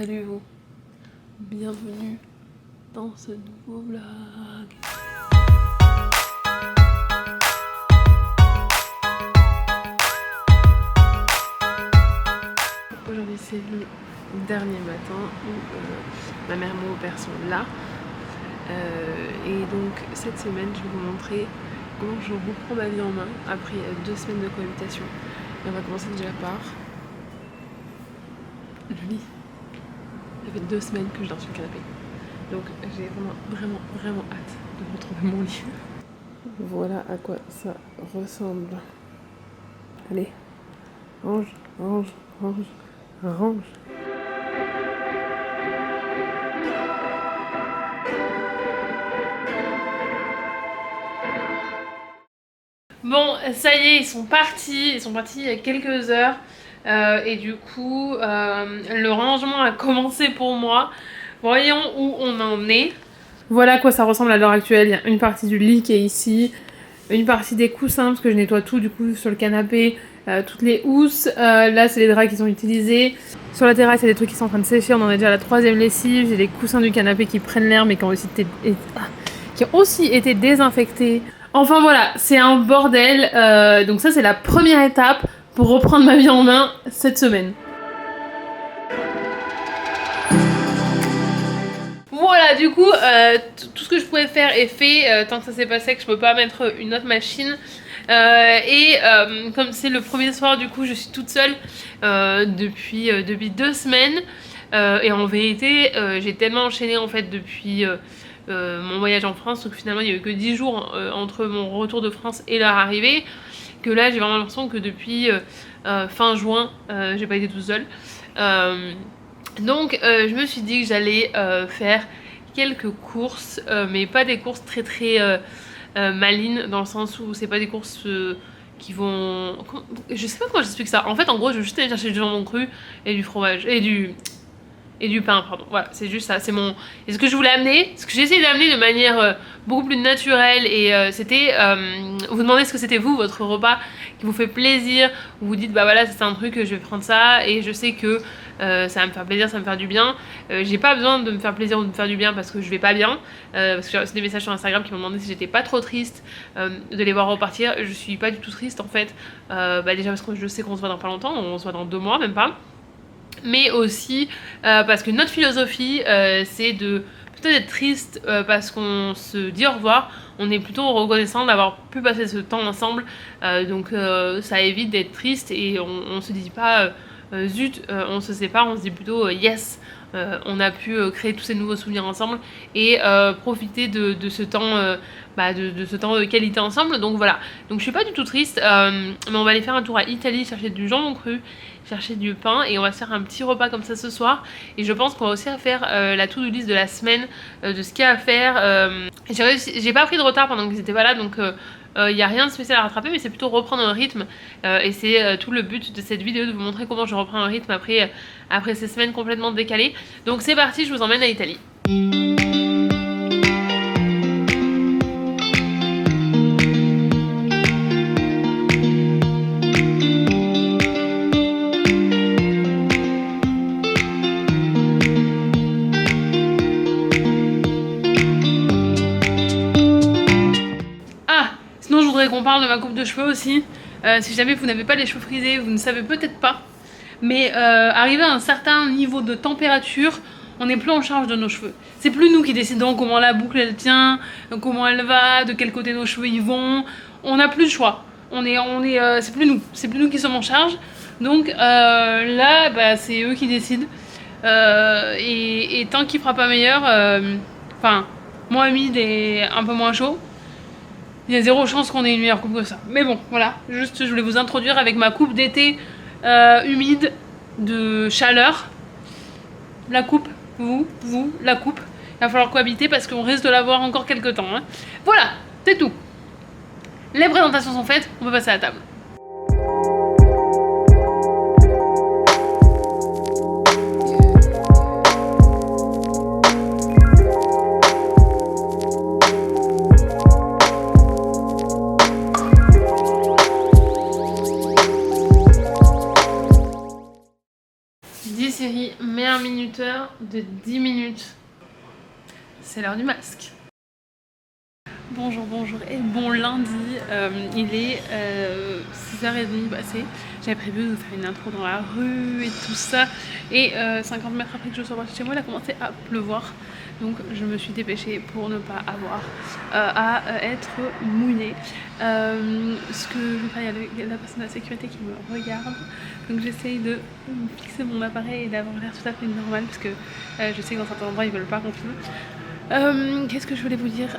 Salut vous, bienvenue dans ce nouveau vlog. Aujourd'hui c'est le dernier matin où ma mère et mon père sont là. Et donc cette semaine je vais vous montrer comment je reprends ma vie en main après 2 semaines de cohabitation. Et on va commencer déjà par le lit. Ça fait 2 semaines que je dors sur le canapé. Donc j'ai vraiment hâte de retrouver mon lit. Voilà à quoi ça ressemble. Allez, range. Bon, ça y est, ils sont partis il y a quelques heures. Et du coup, le rangement a commencé pour moi. Voyons où on en est. Voilà à quoi ça ressemble à l'heure actuelle. Il y a une partie du lit qui est ici, une partie des coussins parce que je nettoie tout du coup sur le canapé, toutes les housses. Là, c'est les draps qui sont utilisés. Sur la terrasse, il y a des trucs qui sont en train de sécher. On en est déjà à la 3e lessive. J'ai les coussins du canapé qui prennent l'air mais qui ont aussi été désinfectés. Enfin voilà, c'est un bordel. Donc ça, c'est la première étape pour reprendre ma vie en main cette semaine. Voilà, du coup, tout ce que je pouvais faire est fait, tant que ça s'est passé que je peux pas mettre une autre machine. Comme c'est le premier soir, du coup, je suis toute seule depuis 2 semaines. Et en vérité, j'ai tellement enchaîné en fait depuis mon voyage en France, donc finalement il y a eu que 10 jours entre mon retour de France et leur arrivée, que là j'ai vraiment l'impression que depuis fin juin, j'ai pas été toute seule. Donc je me suis dit que j'allais faire quelques courses, mais pas des courses très malines, dans le sens où c'est pas des courses qui vont... Je sais pas comment j'explique ça. En fait, en gros, je vais juste aller chercher du jambon cru et du fromage et du pain, pardon. Voilà, c'est juste ça. C'est mon... Et ce que je voulais amener, ce que j'ai essayé d'amener de manière beaucoup plus naturelle, et c'était vous demandez ce que c'était vous, votre repas qui vous fait plaisir. Vous vous dites, bah voilà, c'est un truc, je vais prendre ça, et je sais que ça va me faire plaisir, ça va me faire du bien. J'ai pas besoin de me faire plaisir ou de me faire du bien parce que je vais pas bien. Parce que j'ai reçu des messages sur Instagram qui m'ont demandé si j'étais pas trop triste de les voir repartir. Je suis pas du tout triste en fait. Déjà parce que je sais qu'on se voit dans pas longtemps, on se voit dans 2 mois, même pas. Mais aussi parce que notre philosophie c'est de plutôt d'être triste parce qu'on se dit au revoir. On est plutôt reconnaissant d'avoir pu passer ce temps ensemble, donc ça évite d'être triste et on se dit pas zut, on se sépare, on se dit plutôt yes, on a pu créer tous ces nouveaux souvenirs ensemble et profiter de ce temps de ce temps de qualité ensemble. Donc voilà, donc je suis pas du tout triste, mais on va aller faire un tour à Italie, chercher du jambon cru, chercher du pain, et on va se faire un petit repas comme ça ce soir. Et je pense qu'on va aussi faire la to-do list de la semaine, de ce qu'il y a à faire. J'ai pas pris de retard pendant qu'ils étaient pas là, donc il n'y a rien de spécial à rattraper, mais c'est plutôt reprendre un rythme, et c'est tout le but de cette vidéo, de vous montrer comment je reprends un rythme après ces semaines complètement décalées. Donc c'est parti, je vous emmène à Italie. On parle de ma coupe de cheveux aussi. Si jamais vous n'avez pas les cheveux frisés, vous ne savez peut-être pas, mais arrivé à un certain niveau de température, on n'est plus en charge de nos cheveux. C'est plus nous qui décidons comment la boucle elle tient, comment elle va, de quel côté nos cheveux ils vont. On n'a plus le choix. C'est plus nous qui sommes en charge. Donc là, c'est eux qui décident. Et tant qu'il fera pas meilleur, moi humide et un peu moins chaud, il y a 0 chance qu'on ait une meilleure coupe que ça. Mais bon, voilà, juste je voulais vous introduire avec ma coupe d'été humide, de chaleur. La coupe, vous, la coupe. Il va falloir cohabiter parce qu'on risque de l'avoir encore quelques temps. Hein. Voilà, c'est tout. Les présentations sont faites, on peut passer à la table. 18h de 10 minutes. C'est l'heure du masque. Bonjour et bon lundi, il est 6h30 passé. J'avais prévu de vous faire une intro dans la rue et tout ça. Et 50 mètres après que je sois partie chez moi, il a commencé à pleuvoir. Donc je me suis dépêchée pour ne pas avoir à être mouillée. Ce que je vais faire, il y a la personne de la sécurité qui me regarde. Donc j'essaye de fixer mon appareil et d'avoir l'air tout à fait normal parce que je sais que dans certains endroits ils veulent pas qu'on filme. Qu'est-ce que je voulais vous dire,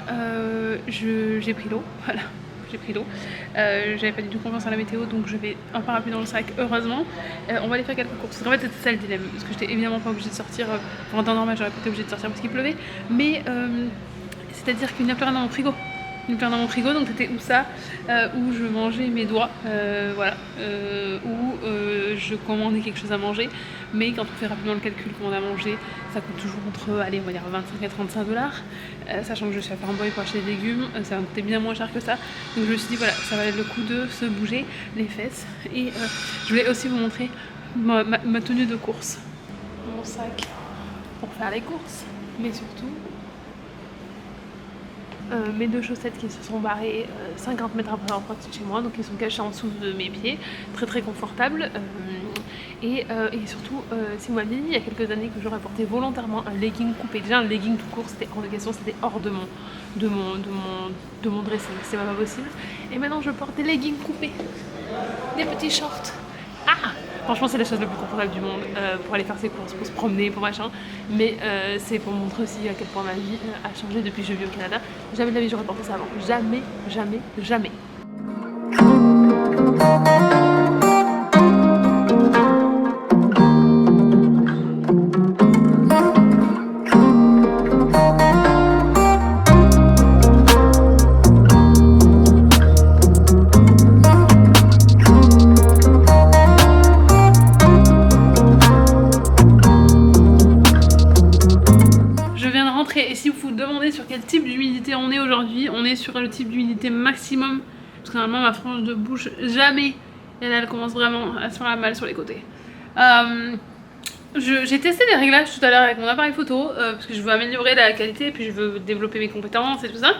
j'ai pris l'eau, voilà, j'ai pris l'eau. J'avais pas du tout confiance en la météo, donc je vais un parapluie dans le sac, heureusement. On va aller faire quelques courses. En fait, c'était ça le dilemme, parce que j'étais évidemment pas obligée de sortir. En temps normal, j'aurais pas été obligée de sortir parce qu'il pleuvait. Mais c'est-à-dire qu'il n'y a plus rien dans mon frigo. Il n'y a plus rien dans mon frigo, donc c'était où ça, où je mangeais mes doigts, voilà, où je commandais quelque chose à manger. Mais quand on fait rapidement le calcul qu'on a mangé, ça coûte toujours entre, allez, on va dire 25 à 35 $. Sachant que je suis à Farm Boy pour acheter des légumes, ça va coûter bien moins cher que ça. Donc je me suis dit, voilà, ça valait le coup de se bouger les fesses. Et je voulais aussi vous montrer ma tenue de course. Mon sac pour faire les courses, mais surtout mes deux chaussettes qui se sont barrées 50 mètres après l'entrée de chez moi, donc ils sont cachés en dessous de mes pieds, très confortables. Et surtout, si vous m'aviez dit il y a quelques années que j'aurais porté volontairement un legging coupé, déjà un legging tout court c'était hors de question, c'était hors de mon dressing, c'est pas possible. Et maintenant je porte des leggings coupés, des petits shorts. Ah, franchement c'est la chose la plus confortable du monde pour aller faire ses courses, pour se promener, pour machin. Mais c'est pour montrer aussi à quel point ma vie a changé depuis que je vis au Canada. Jamais de la vie j'aurais porté ça avant, jamais. Et si vous vous demandez sur quel type d'humidité on est aujourd'hui, on est sur le type d'humidité maximum. Parce que normalement ma frange ne bouge jamais. Et là elle commence vraiment à se faire mal sur les côtés. J'ai testé des réglages tout à l'heure avec mon appareil photo. Parce que je veux améliorer la qualité et puis je veux développer mes compétences et tout ça.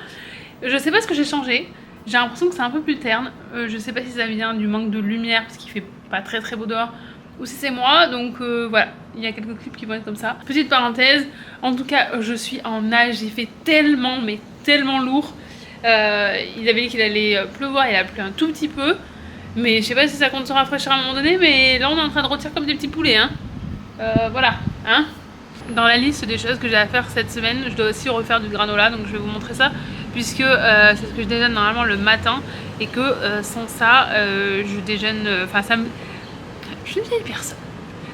Je sais pas ce que j'ai changé. J'ai l'impression que c'est un peu plus terne. Je sais pas si ça vient du manque de lumière parce qu'il fait pas très beau dehors, ou si c'est moi, donc voilà, il y a quelques clips qui vont être comme ça. Petite parenthèse, en tout cas je suis en nage, j'ai fait tellement lourd. Il avait dit qu'il allait pleuvoir, il a plu un tout petit peu, mais je sais pas si ça compte se rafraîchir à un moment donné, mais là on est en train de rôtir comme des petits poulets, hein. Voilà, hein. Dans la liste des choses que j'ai à faire cette semaine, je dois aussi refaire du granola, donc je vais vous montrer ça, puisque c'est ce que je déjeune normalement le matin, et que sans ça, je déjeune, enfin ça me... Je suis une vieille personne.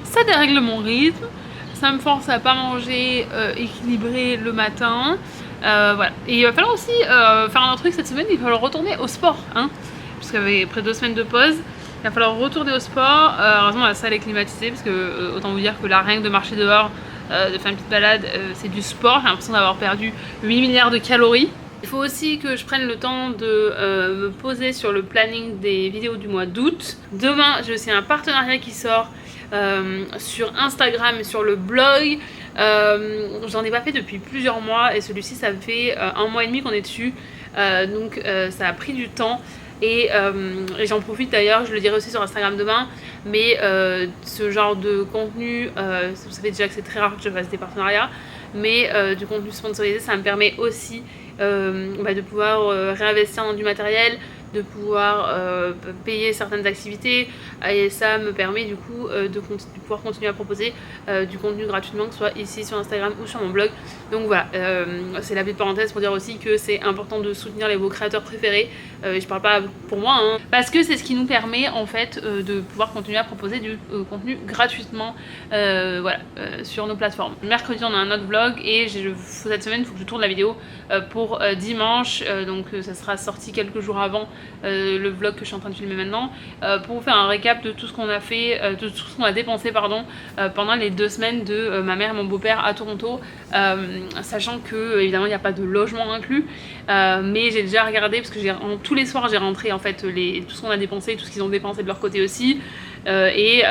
Ça dérègle mon rythme, ça me force à pas manger équilibré le matin. Voilà. Et il va falloir aussi faire un autre truc cette semaine, il va falloir retourner au sport, hein, puisqu'après après 2 semaines de pause, il va falloir retourner au sport. Heureusement la salle est climatisée, parce que autant vous dire que là, rien que de marcher dehors, de faire une petite balade, c'est du sport. J'ai l'impression d'avoir perdu 8 milliards de calories. Il faut aussi que je prenne le temps de me poser sur le planning des vidéos du mois d'août. Demain, j'ai aussi un partenariat qui sort sur Instagram et sur le blog. J'en ai pas fait depuis plusieurs mois et celui-ci, ça fait 1 mois et demi qu'on est dessus. Donc ça a pris du temps. Et j'en profite d'ailleurs, je le dirai aussi sur Instagram demain, mais ce genre de contenu, vous savez déjà que c'est très rare que je fasse des partenariats, mais du contenu sponsorisé, ça me permet aussi de pouvoir réinvestir dans du matériel, de pouvoir payer certaines activités, et ça me permet du coup de pouvoir continuer à proposer du contenu gratuitement, que ce soit ici sur Instagram ou sur mon blog. Donc voilà, c'est la petite parenthèse pour dire aussi que c'est important de soutenir vos créateurs préférés. Je parle pas pour moi, hein, parce que c'est ce qui nous permet en fait de pouvoir continuer à proposer du contenu gratuitement voilà, sur nos plateformes. Mercredi on a un autre vlog et cette semaine il faut que je tourne la vidéo pour dimanche, donc ça sera sorti quelques jours avant le vlog que je suis en train de filmer maintenant, pour vous faire un récap de tout ce qu'on a fait, de tout ce qu'on a dépensé pardon, pendant les 2 semaines de ma mère et mon beau-père à Toronto, sachant que évidemment il n'y a pas de logement inclus, mais j'ai déjà regardé parce que tous les soirs j'ai rentré en fait tout ce qu'on a dépensé, tout ce qu'ils ont dépensé de leur côté aussi. et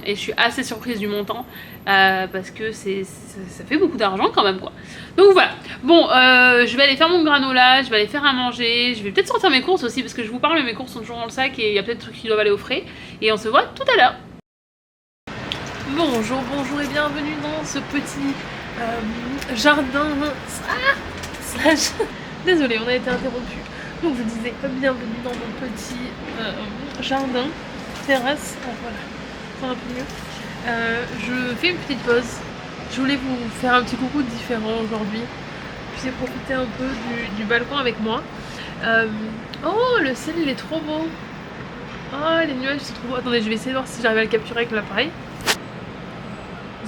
je suis assez surprise du montant parce que ça fait beaucoup d'argent quand même quoi. Donc voilà, bon je vais aller faire mon granola, je vais aller faire à manger, je vais peut-être sortir mes courses aussi parce que je vous parle mais mes courses sont toujours dans le sac et il y a peut-être des trucs qui doivent aller au frais et on se voit tout à l'heure. Bonjour, bonjour et bienvenue dans ce petit jardin slash... Désolée, on a été interrompu. Donc je disais bienvenue dans mon petit jardin, terrasse, voilà, c'est un peu mieux. Je fais une petite pause. Je voulais vous faire un petit coucou différent aujourd'hui. Puis profiter un peu du balcon avec moi. Oh, le ciel il est trop beau. Oh, les nuages sont trop beaux. Attendez, je vais essayer de voir si j'arrive à le capturer avec l'appareil.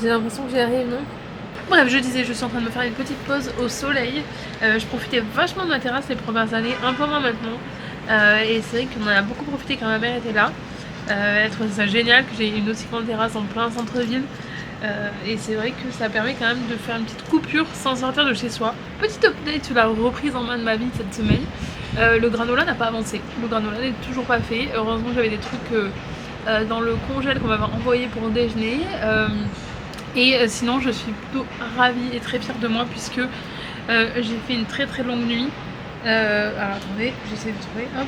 J'ai l'impression que j'y arrive, non? Bref, je disais, je suis en train de me faire une petite pause au soleil. Je profitais vachement de ma terrasse les premières années, un peu moins maintenant. Et c'est vrai qu'on en a beaucoup profité quand ma mère était là. Elle trouvait ça génial que j'ai une aussi grande terrasse en plein centre-ville. Et c'est vrai que ça permet quand même de faire une petite coupure sans sortir de chez soi. Petite update sur la reprise en main de ma vie cette semaine. Le granola n'a pas avancé. Le granola n'est toujours pas fait. Heureusement j'avais des trucs dans le congèle qu'on m'avait envoyé pour déjeuner. Et sinon je suis plutôt ravie et très fière de moi puisque j'ai fait une très très longue nuit. Alors attendez, j'essaie de trouver, hop.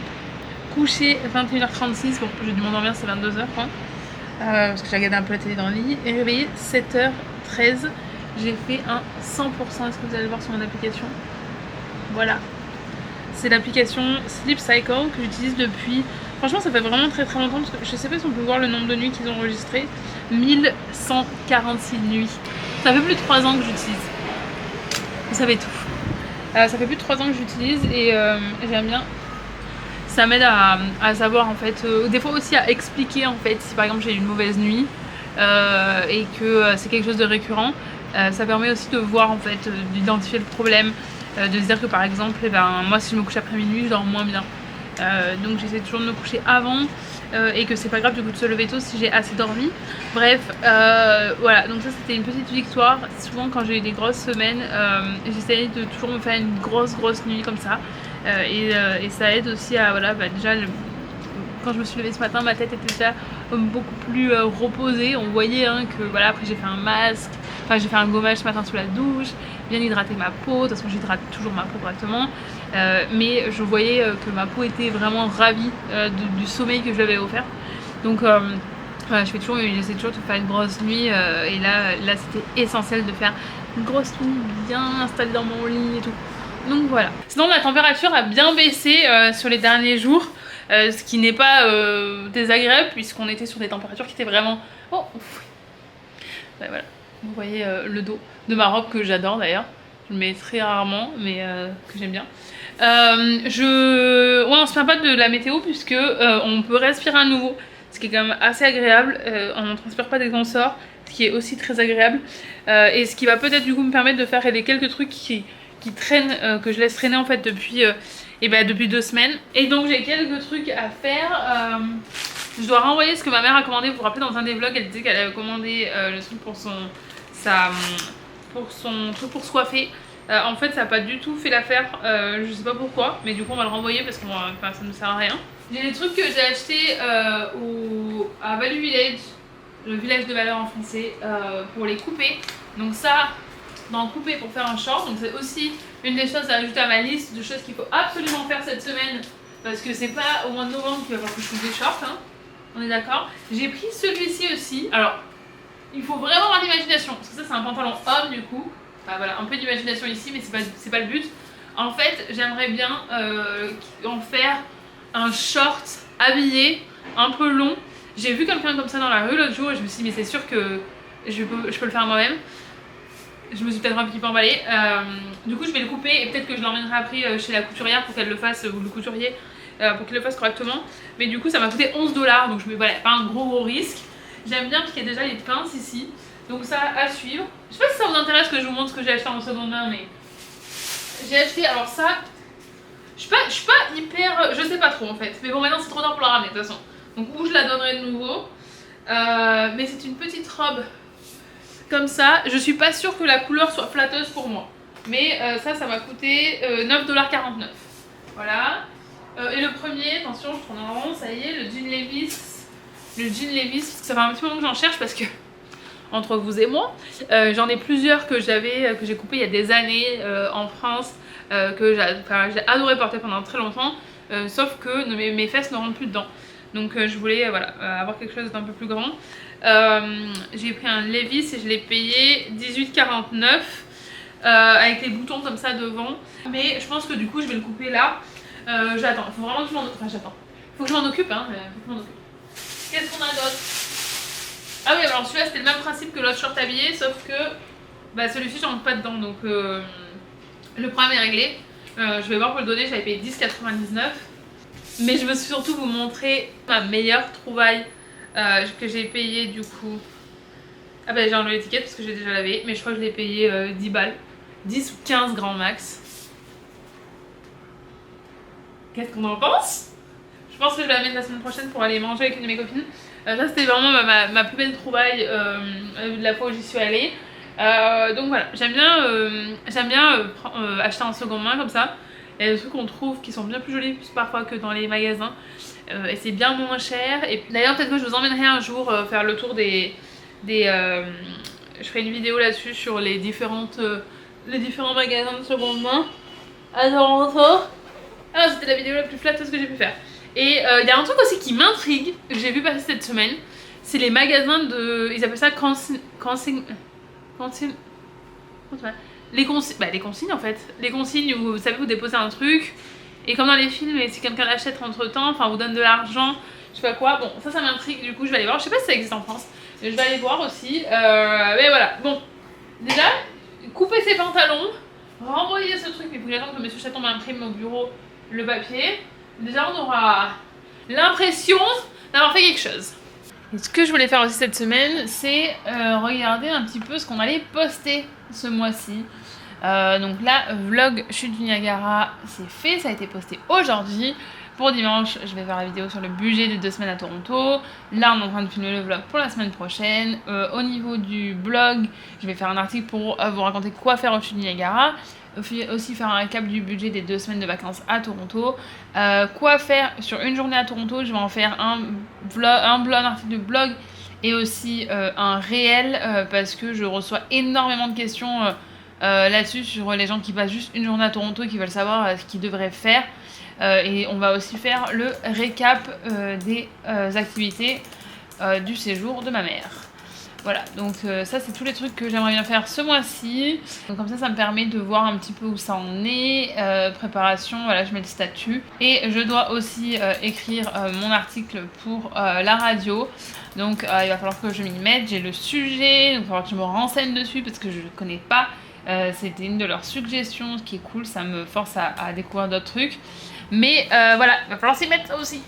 Couché 21h36, bon j'ai dû m'endormir, c'est 22h quoi. Parce que j'ai regardé un peu la télé dans le lit. Et réveillé 7h13, j'ai fait un 100%, est-ce que vous allez le voir sur mon application? Voilà. C'est l'application Sleep Cycle que j'utilise depuis... Franchement ça fait vraiment très très longtemps parce que je sais pas si on peut voir le nombre de nuits qu'ils ont enregistré. 1146 nuits. Ça fait plus de 3 ans que j'utilise. Vous savez tout. Ça fait plus de 3 ans que j'utilise et j'aime bien. Ça m'aide à savoir en fait, des fois aussi à expliquer en fait si par exemple j'ai une mauvaise nuit et que c'est quelque chose de récurrent. Ça permet aussi de voir en fait, d'identifier le problème, de se dire que par exemple, eh ben, moi si je me couche après minuit je dors moins bien. Donc j'essaie toujours de me coucher avant et que c'est pas grave du coup de se lever tôt si j'ai assez dormi. Bref, voilà, donc ça c'était une petite victoire. Souvent quand j'ai eu des grosses semaines, j'essayais de toujours me faire une grosse nuit comme ça. Et ça aide aussi à, voilà, déjà quand je me suis levée ce matin, ma tête était déjà beaucoup plus reposée. On voyait hein, que voilà, après j'ai fait un masque, enfin j'ai fait un gommage ce matin sous la douche, bien hydrater ma peau, de toute façon j'hydrate toujours ma peau correctement. Mais je voyais que ma peau était vraiment ravie du sommeil que je lui avais offert. Donc voilà, j'essaie toujours de faire une grosse nuit et là c'était essentiel de faire une grosse nuit bien installée dans mon lit et tout. Donc voilà. Sinon la température a bien baissé sur les derniers jours, ce qui n'est pas désagréable puisqu'on était sur des températures qui étaient vraiment... Oh ouais, voilà. Vous voyez le dos de ma robe que j'adore d'ailleurs. Je le mets très rarement mais que j'aime bien. On se plaint pas de la météo puisque on peut respirer à nouveau, ce qui est quand même assez agréable. On ne transpire pas dès qu'on sort, ce qui est aussi très agréable. Et ce qui va peut-être du coup me permettre de faire les quelques trucs qui traînent, que je laisse traîner en fait depuis 2 semaines. Et donc j'ai quelques trucs à faire. Je dois renvoyer ce que ma mère a commandé. Vous vous rappelez dans un des vlogs elle disait qu'elle avait commandé le truc pour son truc pour se coiffer. En fait ça n'a pas du tout fait l'affaire, je sais pas pourquoi, mais du coup on va le renvoyer parce que ça ne sert à rien. J'ai des trucs que j'ai achetés à Value Village, le village de valeur en français, pour les couper. Donc ça, d'en couper pour faire un short, donc c'est aussi une des choses à ajouter à ma liste de choses qu'il faut absolument faire cette semaine. Parce que c'est pas au mois de novembre qu'il va falloir que je coupe des shorts, hein. On est d'accord. J'ai pris celui-ci aussi, alors il faut vraiment avoir l'imagination, parce que ça c'est un pantalon homme du coup. Voilà, un peu d'imagination ici, mais c'est pas le but. En fait, j'aimerais bien en faire un short habillé, un peu long. J'ai vu quelqu'un comme ça dans la rue l'autre jour et je me suis dit, mais c'est sûr que je peux le faire moi-même. Je me suis peut-être un petit peu emballée. Du coup, je vais le couper et peut-être que je l'emmènerai après chez la couturière pour qu'elle le fasse, ou le couturier, pour qu'il le fasse correctement. Mais du coup, ça m'a coûté 11 $, donc voilà, pas un gros risque. J'aime bien parce qu'il y a déjà les pinces ici. Donc ça à suivre. Je sais pas si ça vous intéresse que je vous montre ce que j'ai acheté en seconde main, mais j'ai acheté, alors ça, je suis pas hyper, je sais pas trop en fait. Mais bon, maintenant c'est trop tard pour la ramener de toute façon. Donc où je la donnerai de nouveau. Mais c'est une petite robe comme ça. Je suis pas sûre que la couleur soit flatteuse pour moi. Mais ça m'a coûté 9,49 $. Voilà. Et le premier, attention, je tourne en rond, ça y est, le jean Levi's le jean Levi's, parce que ça fait un petit moment que j'en cherche parce que entre vous et moi, j'en ai plusieurs que j'ai coupé il y a des années en France, que j'ai adoré porter pendant très longtemps, sauf que mes fesses ne rentrent plus dedans. Donc je voulais voilà, avoir quelque chose d'un peu plus grand. J'ai pris un Levi's et je l'ai payé 18,49 avec les boutons comme ça devant. Mais je pense que du coup je vais le couper là. J'attends, il faut vraiment que je m'en occupe. Enfin j'attends. Faut que je m'en occupe hein. Faut que je m'en occupe. Qu'est-ce qu'on a d'autre? Ah oui, alors celui-là c'était le même principe que l'autre short habillé, sauf que bah, celui-ci j'en rentre pas dedans, donc le problème est réglé. Je vais voir pour le donner, j'avais payé 10,99. Mais je veux surtout vous montrer ma meilleure trouvaille que j'ai payée du coup. Ah bah j'ai enlevé l'étiquette parce que j'ai déjà lavé, mais je crois que je l'ai payé 10 balles. 10 ou 15 grand max. Qu'est-ce qu'on en pense? Je pense que je vais la mettre la semaine prochaine pour aller manger avec une de mes copines. Ça c'était vraiment ma plus belle trouvaille de la fois où j'y suis allée. Donc voilà, j'aime bien acheter en seconde main comme ça. Il y a des trucs qu'on trouve qui sont bien plus jolis parfois que dans les magasins. Et c'est bien moins cher. Et d'ailleurs peut-être que je vous emmènerai un jour faire le tour je ferai une vidéo là-dessus sur les différents magasins de seconde main à Toronto. Ah, c'était la vidéo la plus flatteuse que j'ai pu faire. Et il y a un truc aussi qui m'intrigue, que j'ai vu passer cette semaine. C'est les magasins de... Ils appellent ça les consignes en fait. Les consignes où vous savez vous déposez un truc et comme dans les films, et si quelqu'un l'achète entre temps, enfin vous donne de l'argent, je sais pas quoi. Bon, ça m'intrigue, du coup je vais aller voir. Je sais pas si ça existe en France, mais je vais aller voir aussi. Mais voilà, bon. Déjà, couper ses pantalons, renvoyer ce truc, mais il faut que j'attende que Monsieur Chaton m'imprime au bureau le papier. Déjà on aura l'impression d'avoir fait quelque chose. Et ce que je voulais faire aussi cette semaine, c'est regarder un petit peu ce qu'on allait poster ce mois-ci. Donc là, vlog chute du Niagara, c'est fait, ça a été posté aujourd'hui. Pour dimanche, je vais faire la vidéo sur le budget des 2 semaines à Toronto. Là, on est en train de filmer le vlog pour la semaine prochaine. Au niveau du blog, je vais faire un article pour vous raconter quoi faire au chute du Niagara. Aussi faire un récap du budget des 2 semaines de vacances à Toronto. Quoi faire sur une journée à Toronto, je vais en faire un article de blog et aussi un réel parce que je reçois énormément de questions là-dessus sur les gens qui passent juste une journée à Toronto et qui veulent savoir ce qu'ils devraient faire. Et on va aussi faire le récap des activités du séjour de ma mère. Voilà, donc ça c'est tous les trucs que j'aimerais bien faire ce mois-ci. Donc comme ça me permet de voir un petit peu où ça en est. Préparation, voilà, je mets le statut. Et je dois aussi écrire mon article pour la radio. Donc il va falloir que je m'y mette, j'ai le sujet, donc il va falloir que je me renseigne dessus parce que je ne connais pas. C'était une de leurs suggestions, ce qui est cool, ça me force à découvrir d'autres trucs. Mais voilà, il va falloir s'y mettre aussi.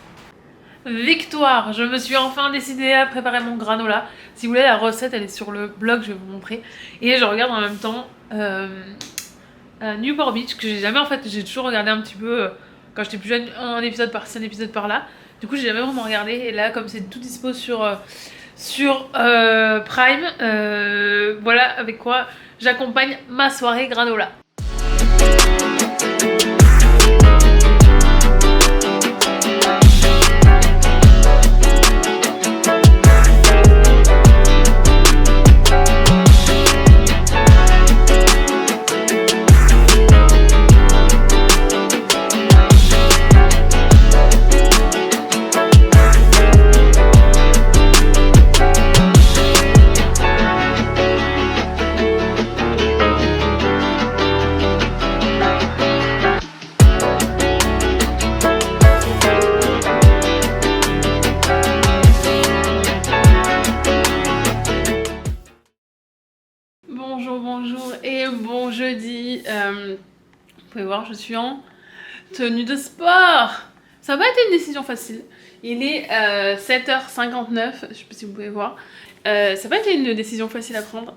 Victoire, je me suis enfin décidée à préparer mon granola. Si vous voulez la recette, elle est sur le blog, je vais vous montrer. Et je regarde en même temps Newport Beach, que j'ai jamais en fait, j'ai toujours regardé un petit peu quand j'étais plus jeune, un épisode par-ci, un épisode par-là. Du coup j'ai jamais vraiment regardé et là comme c'est tout dispo sur Prime, voilà avec quoi j'accompagne ma soirée granola. Bonjour et bon jeudi. Vous pouvez voir, je suis en tenue de sport. Ça n'a pas été une décision facile. Il est 7h59, je sais pas si vous pouvez voir. Ça n'a pas été une décision facile à prendre.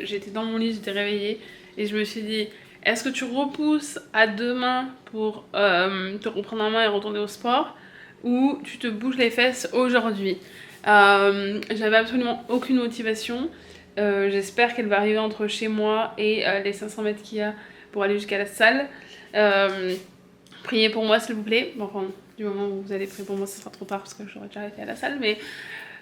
J'étais dans mon lit, j'étais réveillée et je me suis dit, est-ce que tu repousses à demain pour te reprendre en main et retourner au sport, ou tu te bouges les fesses aujourd'hui? J'avais absolument aucune motivation. J'espère qu'elle va arriver entre chez moi et les 500 mètres qu'il y a pour aller jusqu'à la salle. Priez pour moi s'il vous plaît. Bon, enfin, du moment où vous allez prier pour moi, ce sera trop tard parce que j'aurais déjà été à la salle. Mais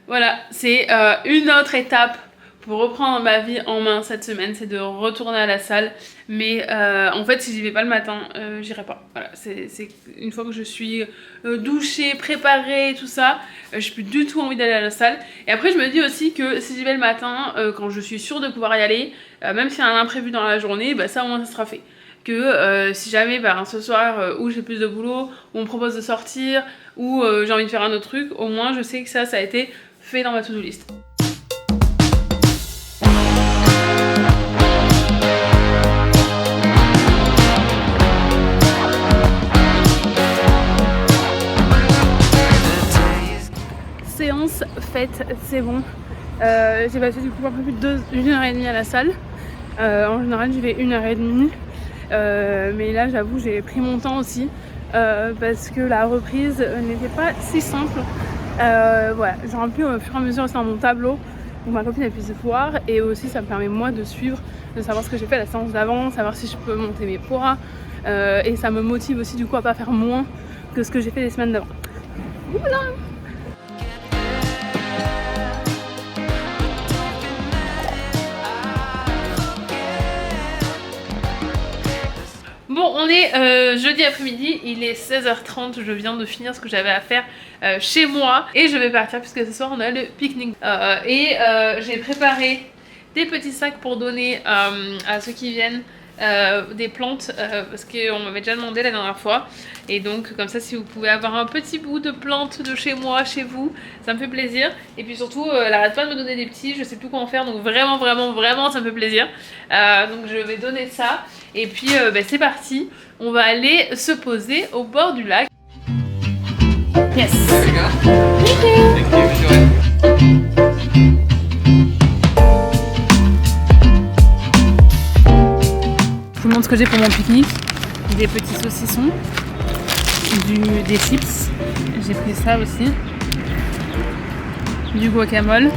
Voilà, c'est une autre étape pour reprendre ma vie en main cette semaine, c'est de retourner à la salle. Mais en fait, si j'y vais pas le matin, j'irai pas. Voilà, c'est une fois que je suis douchée, préparée, tout ça, j'ai plus du tout envie d'aller à la salle. Et après, je me dis aussi que si j'y vais le matin, quand je suis sûre de pouvoir y aller, même s'il y a un imprévu dans la journée, bah ça au moins ça sera fait. Que si jamais ce soir où j'ai plus de boulot, où on me propose de sortir, ou j'ai envie de faire un autre truc, au moins je sais que ça a été fait dans ma to-do list. Séance faite, c'est bon. J'ai passé du coup un peu plus de 1h30 à la salle. En général j'y vais 1h30. Mais là j'avoue j'ai pris mon temps aussi parce que la reprise n'était pas si simple. Voilà, j'ai rempli au fur et à mesure aussi dans mon tableau pour ma copine elle puisse voir, et aussi ça me permet moi de suivre, de savoir ce que j'ai fait la séance d'avant, savoir si je peux monter mes poids, et ça me motive aussi du coup à pas faire moins que ce que j'ai fait les semaines d'avant. Voilà. Bon, on est jeudi après-midi, il est 16h30, je viens de finir ce que j'avais à faire chez moi et je vais partir puisque ce soir on a le pique-nique. J'ai préparé des petits sacs pour donner à ceux qui viennent des plantes parce qu'on m'avait déjà demandé la dernière fois, et donc comme ça si vous pouvez avoir un petit bout de plantes de chez moi, chez vous, ça me fait plaisir. Et puis surtout elle arrête pas de me donner des petits, je sais plus quoi en faire, donc vraiment ça me fait plaisir. Donc je vais donner ça et puis c'est parti, on va aller se poser au bord du lac. Yes. Je vous montre ce que j'ai pour mon pique-nique. Des petits saucissons, des chips, j'ai pris ça aussi, du guacamole,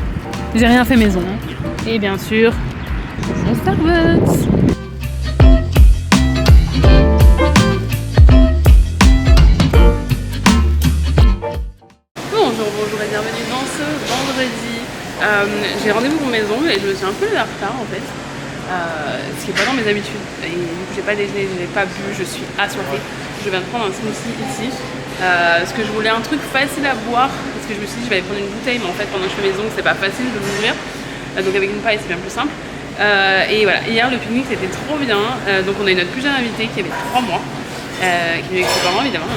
j'ai rien fait maison, et bien sûr mon Starbucks. Bonjour et bienvenue dans ce vendredi. J'ai rendez-vous pour maison et je me suis un peu levée en retard en fait. Ce qui n'est pas dans mes habitudes, et du coup j'ai pas déjeuné, je n'ai pas bu, je suis assoiffée. Je viens de prendre un smoothie ici parce que je voulais un truc facile à boire, parce que je me suis dit je vais aller prendre une bouteille, mais en fait pendant que je fais maison c'est pas facile de l'ouvrir, donc avec une paille c'est bien plus simple. Et voilà, hier le pique-nique c'était trop bien, donc on a eu notre plus jeune invité qui avait 3 mois, qui est avec ses parents évidemment,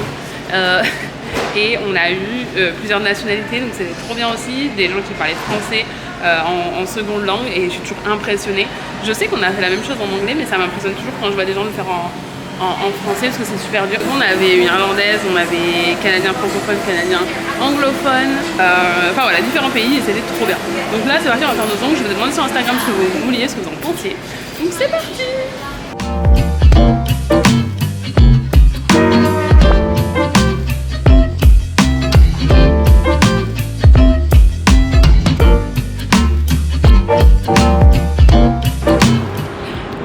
et on a eu plusieurs nationalités, donc c'était trop bien aussi, des gens qui parlaient français en seconde langue, et je suis toujours impressionnée. Je sais qu'on a fait la même chose en anglais, mais ça m'impressionne toujours quand je vois des gens le faire en français, parce que c'est super dur. On avait une irlandaise, on avait canadien francophone, canadien anglophone, enfin voilà, différents pays, et c'était trop bien. Donc là c'est parti, on va faire nos ongles. Je vous ai demandé sur Instagram ce que vous vouliez, ce que vous en pensiez. Donc c'est parti.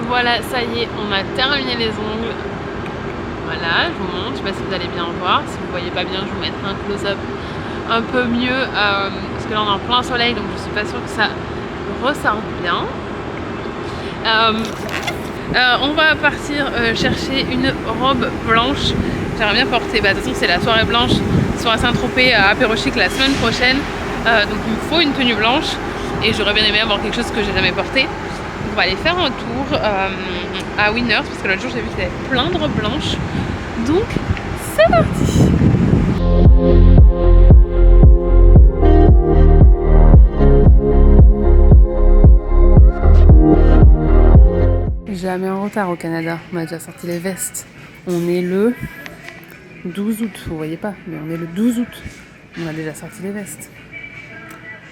Voilà, ça y est, on a terminé les ongles. Voilà, je vous montre, je sais pas si vous allez bien voir. Si vous voyez pas bien, je vous mettrai un close-up un peu mieux, parce que là on est en plein soleil, donc je suis pas sûre que ça ressorte bien. On va partir chercher une robe blanche. J'aimerais bien porter, de toute façon c'est la soirée blanche, soirée Saint-Tropez à Apéro Chic la semaine prochaine. Donc il me faut une tenue blanche, et j'aurais bien aimé avoir quelque chose que j'ai jamais porté. On va aller faire un tour à Winners, parce que l'autre jour j'ai vu qu'il y avait plein de robes blanches. Donc c'est parti. Jamais en retard au Canada, on a déjà sorti les vestes. On est le 12 août, vous voyez pas, mais on est le 12 août. On a déjà sorti les vestes.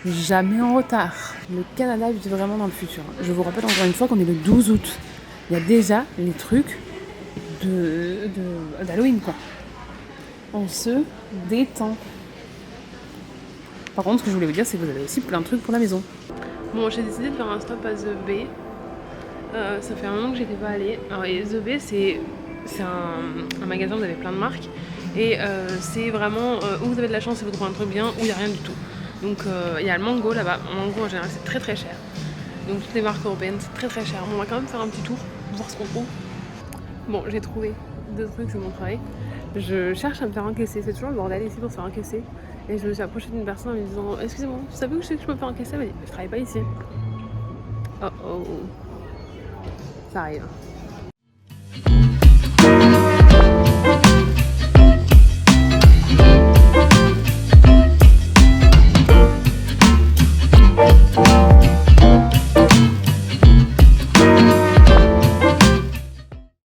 Jamais en retard. Le Canada vit vraiment dans le futur. Je vous rappelle encore une fois qu'on est le 12 août. Il y a déjà les trucs d'Halloween quoi. On se détend. Par contre, ce que je voulais vous dire, c'est que vous avez aussi plein de trucs pour la maison. Bon, j'ai décidé de faire un stop à The Bay. Ça fait un moment que j'étais pas allée. Alors, et The Bay, c'est un magasin où vous avez plein de marques. Et c'est vraiment où vous avez de la chance et vous trouvez un truc bien, où il n'y a rien du tout. Donc il y a le mango là-bas. Le mango en général c'est très très cher. Donc toutes les marques européennes c'est très très cher. Bon, on va quand même faire un petit tour, voir ce qu'on trouve. Bon, j'ai trouvé 2 trucs, c'est mon travail. Je cherche à me faire encaisser, c'est toujours le bordel ici pour se faire encaisser. Et je me suis approchée d'une personne en me disant excusez-moi, vous savez où je sais que je peux me faire encaisser? Elle m'a dit je travaille pas ici. Oh oh, ça arrive.